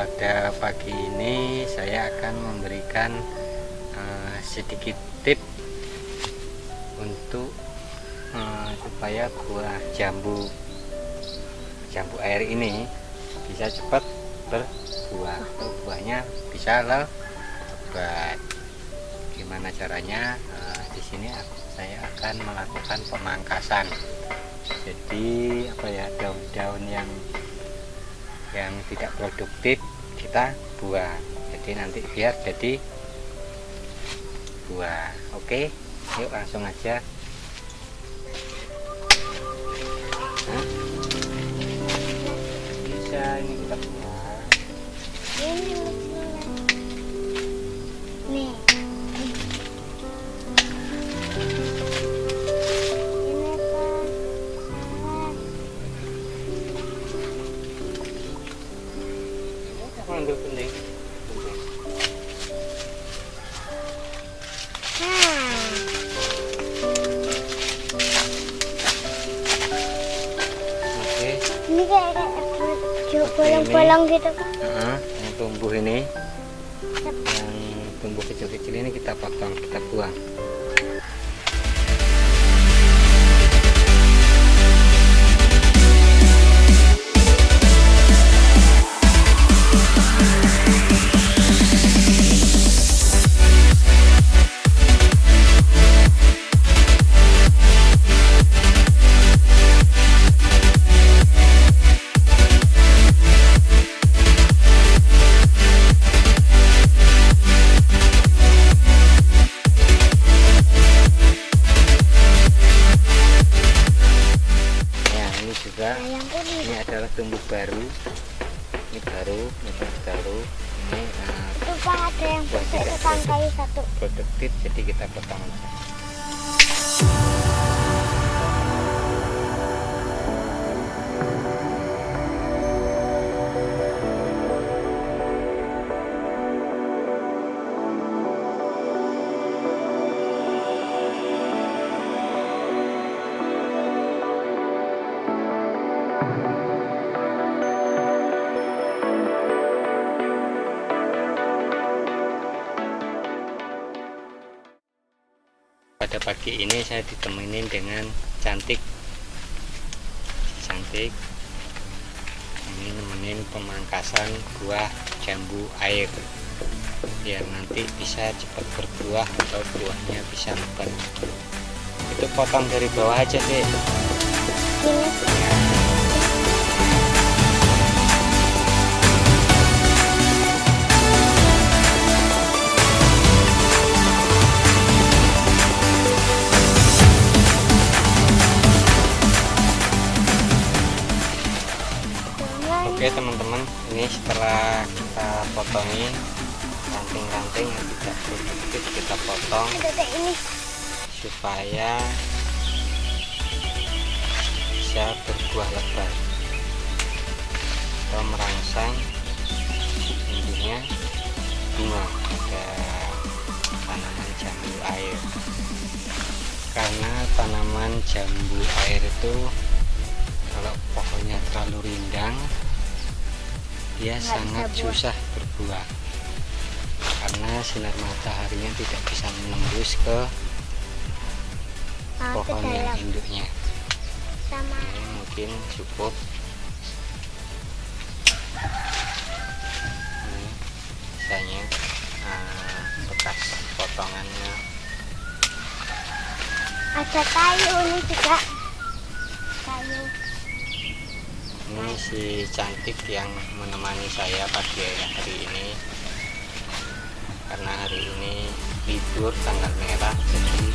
pada pagi ini saya akan memberikan sedikit tip untuk supaya buah jambu air ini bisa cepat berbuah, buahnya bisa lebat. Gimana caranya? Di sini saya akan melakukan pemangkasan. Jadi daun-daun yang tidak produktif kita buang. Jadi nanti biar jadi buah. Oke, yuk langsung aja. Bisa ini kita buang. Ini nih. Ambil penting. Oke. Ini kayak bolong-bolong gitu kan? Yang tumbuh ini, yang tumbuh kecil-kecil ini kita potong, kita buang. Ini adalah tumbuh baru, ini baru. Ini Lupa ada yang tangkai satu. produktif, jadi kita potong. Pada pagi ini saya ditemenin dengan cantik. Ini nemenin pemangkasan buah jambu air biar nanti bisa cepat berbuah atau buahnya bisa lebat. Itu potong dari bawah aja deh. Oke teman-teman, ini setelah kita potongi ranting-ranting yang tidak produktif, kita potong supaya bisa berbuah lebat atau merangsang tumbuhnya bunga pada tanaman jambu air. Karena tanaman jambu air itu kalau pohonnya terlalu rindang, dia sangat susah berbuah karena sinar mataharinya tidak bisa menembus ke pohon yang induknya. Mungkin cukup. Ini misalnya bekas potongannya. Ada kayu ini juga. Kayu. Ini si cantik yang menemani saya pagi hari ini, karena hari ini libur tanggal merah, jadi